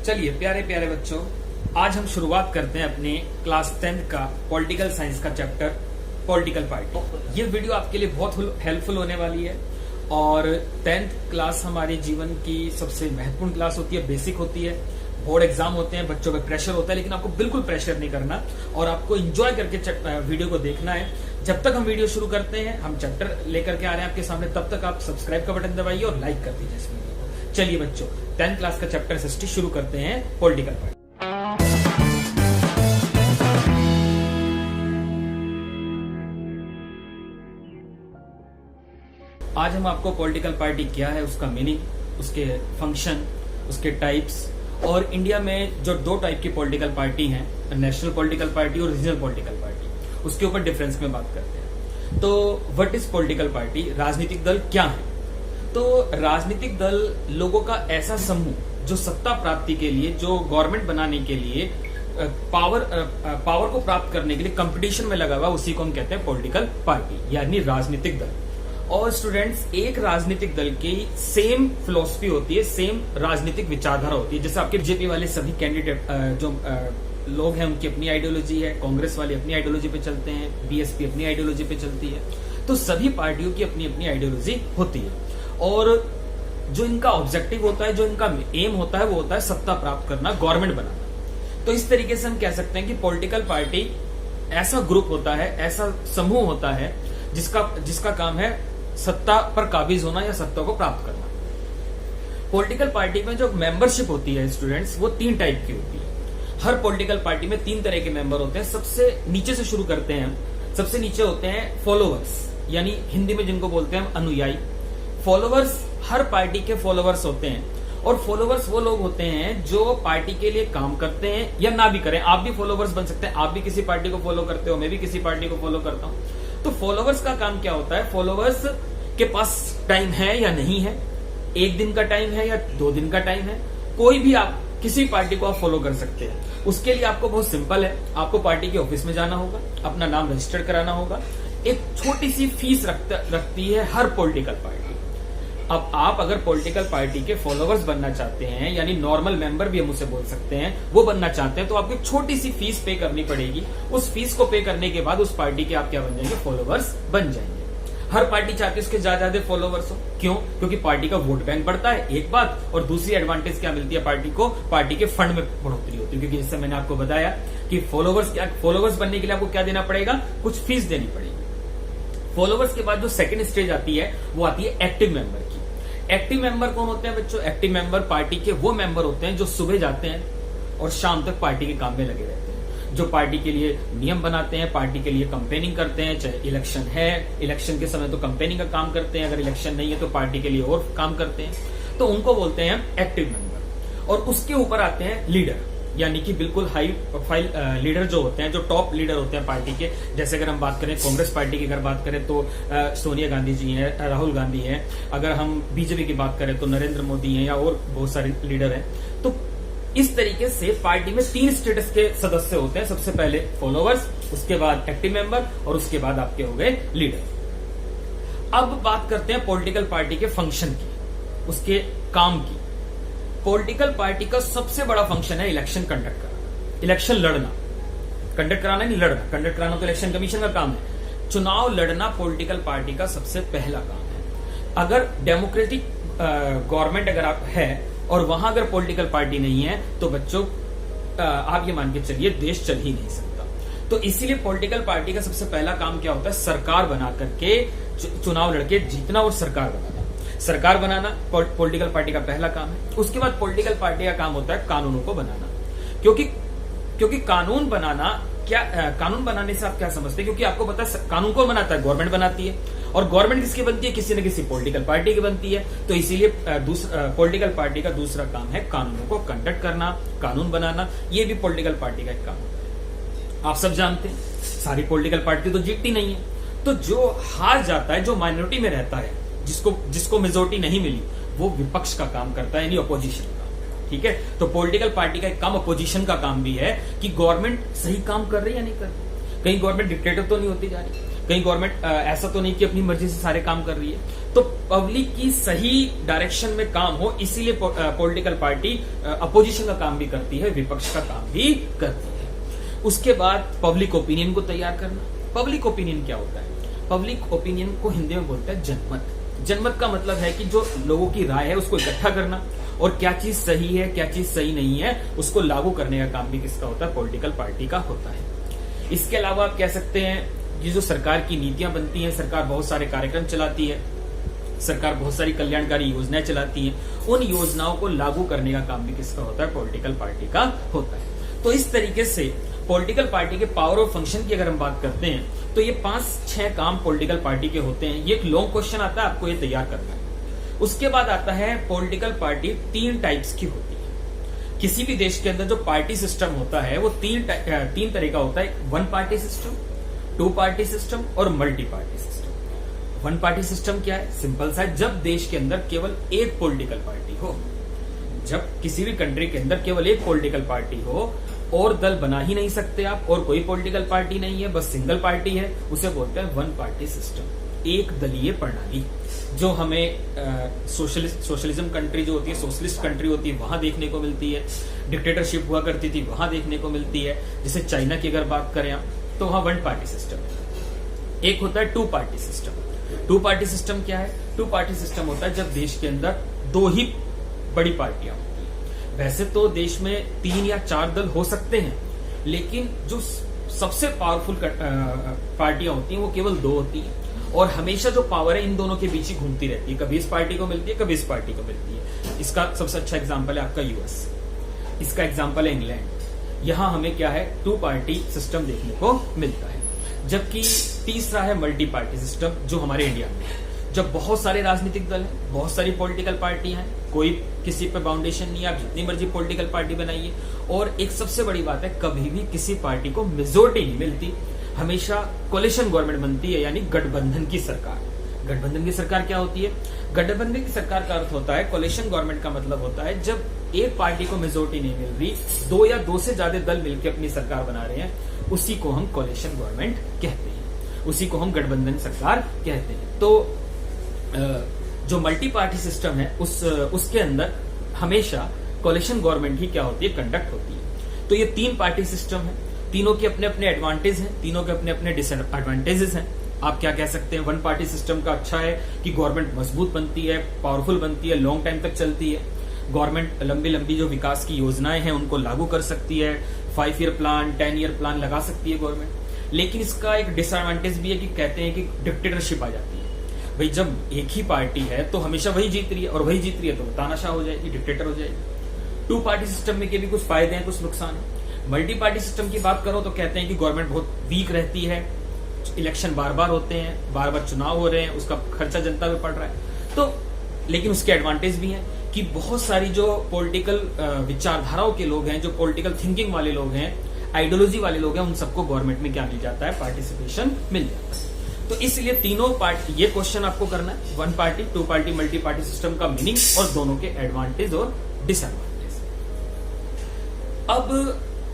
चलिए प्यारे प्यारे बच्चों, आज हम शुरुआत करते हैं अपने क्लास 10th का पॉलिटिकल साइंस का चैप्टर पॉलिटिकल पार्टी। ये वीडियो आपके लिए बहुत हेल्पफुल होने वाली है और 10th क्लास हमारे जीवन की सबसे महत्वपूर्ण क्लास होती है, बेसिक होती है। बोर्ड एग्जाम होते हैं, बच्चों पे प्रेशर होता है, लेकिन आपको बिल्कुल प्रेशर नहीं करना और आपको एंजॉय करके वीडियो को देखना है। जब तक हम वीडियो शुरू करते हैं, हम चैप्टर लेकर के आ रहे हैं आपके सामने, तब तक आप सब्सक्राइब का बटन दबाइए और लाइक कर दीजिए इस वीडियो को। चलिए बच्चों, 10th क्लास का चैप्टर 60 शुरू करते हैं, पॉलिटिकल पार्टी। आज हम आपको पॉलिटिकल पार्टी क्या है, उसका मीनिंग, उसके फंक्शन, उसके टाइप्स और इंडिया में जो दो टाइप की पॉलिटिकल पार्टी हैं, नेशनल पॉलिटिकल पार्टी और रीजनल पॉलिटिकल पार्टी, उसके ऊपर डिफरेंस में बात करते हैं। तो व्हाट इज पॉलिटिकल पार्टी? राजनीतिक दल क्या है? तो राजनीतिक दल लोगों का ऐसा समूह जो सत्ता प्राप्ति के लिए, जो गवर्नमेंट बनाने के लिए, पावर को प्राप्त करने के लिए कंपटीशन में लगा हुआ, उसी को हम कहते हैं पॉलिटिकल पार्टी यानी राजनीतिक दल। और स्टूडेंट्स, एक राजनीतिक दल की सेम फिलॉसफी होती है, सेम राजनीतिक विचारधारा होती है। जैसे आपके बीजेपी वाले सभी कैंडिडेट जो लोग हैं, उनकी अपनी आइडियोलॉजी है, कांग्रेस वाले अपनी आइडियोलॉजी पे चलते हैं, बीएसपी अपनी आइडियोलॉजी पे चलती है। तो सभी पार्टियों की अपनी अपनी आइडियोलॉजी होती है और जो इनका ऑब्जेक्टिव होता है, जो इनका एम होता है, वो होता है सत्ता प्राप्त करना, गवर्नमेंट बनाना। तो इस तरीके से हम कह सकते हैं कि पॉलिटिकल पार्टी ऐसा ग्रुप होता है, ऐसा समूह होता है जिसका काम है सत्ता पर काबिज होना या सत्ता को प्राप्त करना। पॉलिटिकल पार्टी में जो मेंबरशिप होती है स्टूडेंट्स, वो 3 टाइप की होती है। हर पॉलिटिकल पार्टी में 3 तरह के मेंबर होते हैं। सबसे नीचे से शुरू करते हैं हम। सबसे नीचे होते हैं फॉलोवर्स, यानी हिंदी में जिनको बोलते हैं हम अनुयायी। फॉलोवर्स हर पार्टी के फॉलोवर्स होते हैं और फॉलोवर्स वो लोग होते हैं जो पार्टी के लिए काम करते हैं या ना भी करें। आप भी फॉलोवर्स बन सकते हैं, आप भी किसी पार्टी को फॉलो करते हो, मैं भी किसी पार्टी को फॉलो करता हूं। तो फॉलोवर्स का काम क्या होता है? फॉलोवर्स के पास टाइम है या नहीं है, 1 दिन का टाइम है या 2 दिन का टाइम है, कोई भी आप किसी पार्टी को आप फॉलो कर सकते हैं। उसके लिए आपको बहुत सिंपल है, आपको पार्टी के ऑफिस में जाना होगा, अपना नाम रजिस्टर कराना होगा। एक छोटी सी फीस रखती है हर पॉलिटिकल पार्टी। अब आप अगर पॉलिटिकल पार्टी के फॉलोवर्स बनना चाहते हैं, यानी नॉर्मल मेंबर भी हम उसे बोल सकते हैं, वो बनना चाहते हैं, तो आपको एक छोटी सी फीस पे करनी पड़ेगी। उस फीस को पे करने के बाद उस पार्टी के आप क्या बन जाएंगे? फॉलोवर्स बन जाएंगे। हर पार्टी चाहती है उसके ज्यादा फॉलोवर्स हो। क्यों? क्योंकि पार्टी का वोट बैंक बढ़ता है, एक बात, और दूसरी एडवांटेज क्या मिलती है पार्टी को? पार्टी के फंड में बढ़ोतरी होती है। क्योंकि जैसे मैंने आपको बताया कि फॉलोवर्स बनने के लिए आपको क्या देना पड़ेगा? कुछ फीस देनी पड़ेगी। फॉलोवर्स के बाद जो सेकंड स्टेज आती है, वो आती है एक्टिव मेंबर की। एक्टिव मेंबर कौन होते हैं बच्चों? एक्टिव मेंबर पार्टी के वो मेंबर होते हैं जो सुबह जाते हैं और शाम तक पार्टी के काम में लगे रहते हैं, जो पार्टी के लिए नियम बनाते हैं, पार्टी के लिए कंपेनिंग करते हैं। चाहे इलेक्शन है, इलेक्शन के समय तो कंपेनिंग का काम करते हैं, अगर इलेक्शन नहीं है तो पार्टी के लिए और काम करते हैं। तो उनको बोलते हैं एक्टिव मेंबर। और उसके ऊपर आते हैं लीडर, यानी कि बिल्कुल हाई प्रोफाइल लीडर जो होते हैं, जो टॉप लीडर होते हैं पार्टी के। जैसे अगर हम बात करें कांग्रेस पार्टी की, अगर बात करें तो सोनिया गांधी जी हैं, राहुल गांधी हैं। अगर हम बीजेपी की बात करें तो नरेंद्र मोदी हैं या और बहुत सारे लीडर हैं। तो इस तरीके से पार्टी में 3 स्टेटस के सदस्य होते हैं। सबसे पहले फॉलोवर्स, उसके बाद एक्टिव मेंबर और उसके बाद आपके हो गए लीडर। अब बात करते हैं पॉलिटिकल पार्टी के फंक्शन की, उसके काम की। पॉलिटिकल पार्टी का सबसे बड़ा फंक्शन है इलेक्शन कंडक्ट करना, इलेक्शन लड़ना। कंडक्ट कराना नहीं, लड़ना। कंडक्ट कराना तो इलेक्शन कमीशन का काम है। चुनाव लड़ना पॉलिटिकल पार्टी का सबसे पहला काम है। अगर डेमोक्रेटिक गवर्नमेंट अगर आप है और वहां अगर पॉलिटिकल पार्टी नहीं है, तो बच्चों आप ये मान के चलिए देश चल ही नहीं सकता। तो इसीलिए पॉलिटिकल पार्टी का सबसे पहला काम क्या होता है? सरकार बना करके चुनाव लड़के जीतना और सरकार बनाना। सरकार बनाना पॉलिटिकल पार्टी का पहला काम है। उसके बाद पॉलिटिकल पार्टी का काम होता है कानूनों को बनाना। क्योंकि कानून बनाना क्या, कानून बनाने से आप क्या समझते हैं? क्योंकि आपको पता है कानून कौन बनाता है? गवर्नमेंट बनाती है। और गवर्नमेंट किसकी बनती है? किसी न किसी पॉलिटिकल पार्टी की बनती है। तो इसीलिए पॉलिटिकल पार्टी का दूसरा काम है कानूनों को कंडक्ट करना, कानून बनाना। ये भी पॉलिटिकल पार्टी का एक काम है। आप सब जानते हैं सारी पॉलिटिकल पार्टी तो जीतती नहीं है। तो जो हार जाता है, जो माइनॉरिटी में रहता है, जिसको मेजोरिटी नहीं मिली, वो विपक्ष का काम करता है, यानी अपोजिशन का। ठीक है, तो पॉलिटिकल पार्टी का एक काम अपोजिशन का काम भी है कि गवर्नमेंट सही काम कर रही है या नहीं कर रही। कहीं गवर्नमेंट डिक्टेटर तो नहीं होती जा रही, कहीं गवर्नमेंट ऐसा तो नहीं कि अपनी मर्जी से सारे काम कर रही है। तो पब्लिक की सही डायरेक्शन में काम हो, इसीलिए पॉलिटिकल पार्टी अपोजिशन का काम भी करती है, विपक्ष का काम भी करती है। उसके बाद पब्लिक ओपिनियन को तैयार करना। पब्लिक ओपिनियन क्या होता है? पब्लिक ओपिनियन को हिंदी में बोलते हैं जनमत। जनमत का मतलब है कि जो लोगों की राय है उसको इकट्ठा करना, और क्या चीज सही है क्या चीज सही नहीं है उसको लागू करने का काम भी किसका होता है? पॉलिटिकल पार्टी का होता है। इसके अलावा आप कह सकते हैं ये जो सरकार की नीतियां बनती हैं, सरकार बहुत सारे कार्यक्रम चलाती है, सरकार बहुत सारी कल्याणकारी योजनाएं चलाती हैं, उन योजनाओं को लागू करने का काम भी किसका होता है? पॉलिटिकल पार्टी का होता है। तो इस तरीके से पॉलिटिकल पार्टी के पावर और फंक्शन की अगर हम बात करते हैं तो ये 5-6 काम पॉलिटिकल पार्टी के होते हैं। ये एक लॉन्ग क्वेश्चन आता है, आपको ये तैयार करना है। उसके बाद आता है पॉलिटिकल पार्टी 3 टाइप्स की होती है। किसी भी देश के अंदर जो पार्टी सिस्टम होता है वो 3 तरह का होता है। 1 पार्टी सिस्टम, 2 पार्टी सिस्टम और multi party system. 1 party system क्या है? सिंपल सा है, जब देश के अंदर केवल एक पॉलिटिकल पार्टी हो, जब किसी भी कंट्री के अंदर केवल एक पॉलिटिकल पार्टी हो और दल बना ही नहीं सकते आप, और कोई पॉलिटिकल पार्टी नहीं है, बस सिंगल पार्टी है, उसे बोलते हैं 1 पार्टी सिस्टम, एक दलीय प्रणाली। जो हमें सोशलिज्म कंट्री जो होती है, सोशलिस्ट कंट्री होती है, वहां देखने को मिलती है। डिक्टेटरशिप हुआ करती थी, वहां देखने को मिलती है। जैसे चाइना की अगर बात करें आप, तो वहां 1 पार्टी सिस्टम है। एक होता है 2 पार्टी सिस्टम। 2 पार्टी सिस्टम क्या है? 2 पार्टी सिस्टम होता है जब देश के अंदर 2 ही बड़ी पार्टियां होती है। वैसे तो देश में 3 या 4 दल हो सकते हैं, लेकिन जो सबसे पावरफुल पार्टियां होती हैं वो केवल 2 होती हैं, और हमेशा जो पावर है इन दोनों के बीच ही घूमती रहती है। कभी इस पार्टी को मिलती है, कभी इस पार्टी को मिलती है। इसका सबसे अच्छा एग्जाम्पल है आपका यूएस, इसका एग्जाम्पल है इंग्लैंड। यहां हमें क्या है? 2 पार्टी सिस्टम देखने को मिलता है। जबकि तीसरा है मल्टी पार्टी सिस्टम, जो हमारे इंडिया में है, जब बहुत सारे राजनीतिक दल हैं, बहुत सारी पॉलिटिकल पार्टियां हैं, कोई किसी पे बाउंडेशन नहीं है, आप जितनी मर्जी पॉलिटिकल पार्टी बनाइए। और एक सबसे बड़ी बात है, कभी भी किसी पार्टी को मेजोरिटी नहीं मिलती, हमेशा कोलिशन गवर्नमेंट बनती है, यानी गठबंधन की सरकार। गठबंधन की सरकार क्या होती है? गठबंधन की सरकार का अर्थ होता है, कोलिशन गवर्नमेंट का मतलब होता है जब एक पार्टी को मेजोरिटी नहीं मिल रही, 2 या 2 से ज्यादा दल मिलकर अपनी सरकार बना रहे हैं, उसी को हम कोलिशन गवर्नमेंट कहते हैं, उसी को हम गठबंधन सरकार कहते हैं। तो जो मल्टी पार्टी सिस्टम है उसके अंदर हमेशा कोलिशन गवर्नमेंट ही क्या होती है? कंडक्ट होती है। तो ये 3 पार्टी सिस्टम है, तीनों के अपने अपने एडवांटेज हैं, तीनों के अपने अपने डिसएडवांटेजेस हैं। आप क्या कह सकते हैं? 1 पार्टी सिस्टम का अच्छा है कि गवर्नमेंट मजबूत बनती है, पावरफुल बनती है, लॉन्ग टाइम तक चलती है। गवर्नमेंट लंबी लंबी जो विकास की योजनाएं हैं उनको लागू कर सकती है, 5 ईयर प्लान, 10 ईयर प्लान लगा सकती है गवर्नमेंट। लेकिन इसका एक डिसएडवांटेज भी है कि कहते हैं कि डिक्टेटरशिप आ जाती है। भाई जब एक ही पार्टी है तो हमेशा वही जीत रही है, और वही जीत रही है तो तानाशाह हो जाएगी, डिक्टेटर हो जाएगी। 2 पार्टी सिस्टम में के भी कुछ फायदे हैं, कुछ नुकसान है। मल्टी पार्टी सिस्टम की बात करो तो कहते हैं कि गवर्नमेंट बहुत वीक रहती है, इलेक्शन बार बार होते हैं, बार बार चुनाव हो रहे हैं, उसका खर्चा जनता पे पड़ रहा है। तो लेकिन उसके एडवांटेज भी हैं कि बहुत सारी जो पॉलिटिकल विचारधाराओं के लोग हैं, जो पॉलिटिकल थिंकिंग वाले लोग हैं, आइडियोलॉजी वाले लोग हैं, उन सबको गवर्नमेंट में क्या मिल जाता है? पार्टिसिपेशन मिल जाता है। तो इसलिए तीनों पार्टी, ये क्वेश्चन आपको करना है, 1 party, 2 party, multi party system का मीनिंग और दोनों के एडवांटेज और डिसएडवांटेज। अब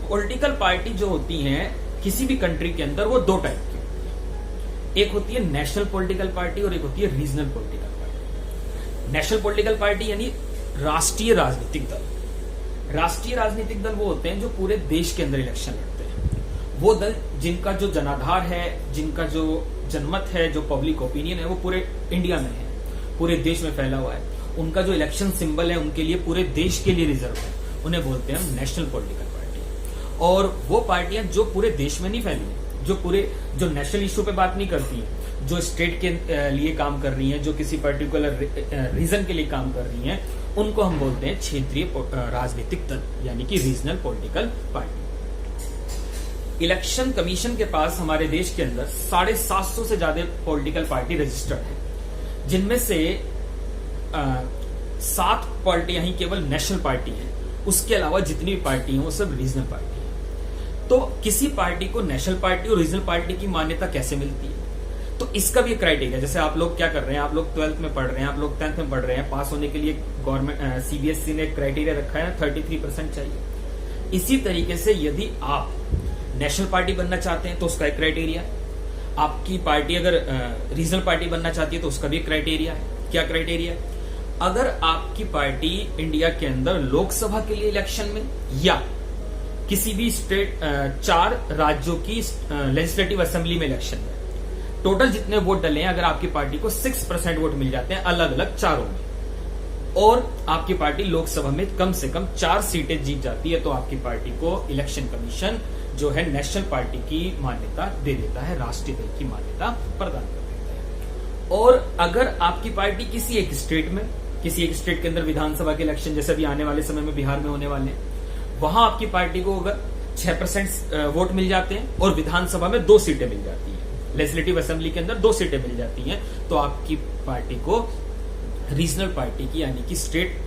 पॉलिटिकल पार्टी जो होती हैं किसी भी कंट्री के अंदर, वो 2 टाइप की होती है। एक होती है नेशनल पॉलिटिकल पार्टी और एक होती है regional political party. National political party यानी राष्ट्रीय राजनीतिक दल। राष्ट्रीय राजनीतिक दल वो होते हैं जो पूरे देश के अंदर इलेक्शन लड़ते हैं। वो दल जिनका जो जनाधार है, जिनका जो जनमत है, जो पब्लिक ओपिनियन है, वो पूरे इंडिया में है, पूरे देश में फैला हुआ है। उनका जो इलेक्शन सिंबल है उनके लिए पूरे देश के लिए रिजर्व है, उन्हें बोलते हैं नेशनल पॉलिटिकल पार्टी। और वो पार्टियां जो पूरे देश में नहीं फैली है, जो नेशनल इश्यू पे बात नहीं करती है, जो स्टेट के लिए काम कर रही हैं, जो किसी पर्टिकुलर रीजन के लिए काम कर रही हैं, उनको हम बोलते हैं क्षेत्रीय राजनीतिक दल, यानी कि regional political party. Election commission के पास हमारे देश के अंदर 750 से ज्यादा पॉलिटिकल पार्टी रजिस्टर्ड है, जिनमें से 7 पार्टियां ही केवल नेशनल पार्टी हैं, उसके अलावा जितनी भी पार्टी हैं वो सब रीजनल पार्टी हैं। तो किसी पार्टी को नेशनल पार्टी और रीजनल पार्टी की मान्यता कैसे मिलती है? तो इसका भी एक क्राइटेरिया, जैसे आप लोग क्या कर रहे हैं, आप लोग 12th में पढ़ रहे हैं, आप लोग 10th में पढ़ रहे हैं, पास होने के लिए गवर्नमेंट सीबीएसई ने क्राइटेरिया रखा है ना, 33% चाहिए। इसी तरीके से यदि आप नेशनल पार्टी बनना चाहते हैं तो उसका एक क्राइटेरिया है। आपकी पार्टी अगर रीजनल पार्टी बनना चाहती है तो उसका भी क्राइटेरिया है। क्या क्राइटेरिया है? अगर आपकी पार्टी इंडिया के अंदर लोकसभा के लिए इलेक्शन में या किसी भी स्टेट 4 राज्यों की लेजिस्लेटिव असेंबली में इलेक्शन में टोटल जितने वोट डले हैं, अगर आपकी पार्टी को 6% वोट मिल जाते हैं अलग अलग चारों में, और आपकी पार्टी लोकसभा में कम से कम 4 सीटें जीत जाती है, तो आपकी पार्टी को इलेक्शन कमीशन जो है नेशनल पार्टी की मान्यता दे देता है, राष्ट्रीय दल की मान्यता प्रदान कर देता है। और अगर आपकी पार्टी किसी एक स्टेट के अंदर विधानसभा के इलेक्शन जैसे भी आने वाले समय में बिहार में होने वाले हैं, वहां आपकी पार्टी को अगर 6% वोट मिल जाते हैं और विधानसभा में 2 सीटें मिल जाती हैं, लेजिस्लेटिव असेंबली के अंदर 2 सीटें मिल जाती हैं, तो आपकी पार्टी को रीजनल पार्टी की यानी कि स्टेट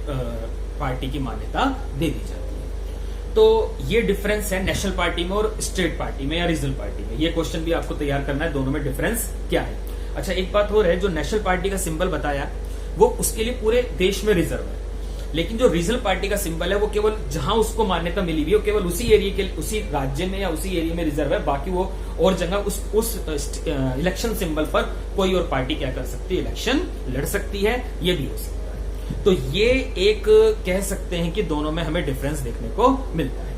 पार्टी की मान्यता दे दी जाती है। तो ये डिफरेंस है नेशनल पार्टी में और स्टेट पार्टी में या रीजनल पार्टी में। ये क्वेश्चन भी आपको तैयार करना है, दोनों में डिफरेंस क्या है। अच्छा, एक बात और है, जो नेशनल पार्टी का सिंबल बताया वो उसके लिए पूरे देश में रिजर्व है, लेकिन जो रीजनल पार्टी का सिंबल है वो केवल जहां उसको मान्यता मिली हुई है केवल उसी एरिया के, उसी राज्य में या उसी एरिया में रिजर्व है, बाकी वो और जगह उस इलेक्शन सिंबल पर कोई और पार्टी क्या कर सकती है, इलेक्शन लड़ सकती है, ये भी हो सकता है। तो ये एक कह सकते हैं कि दोनों में हमें डिफरेंस देखने को मिलता है।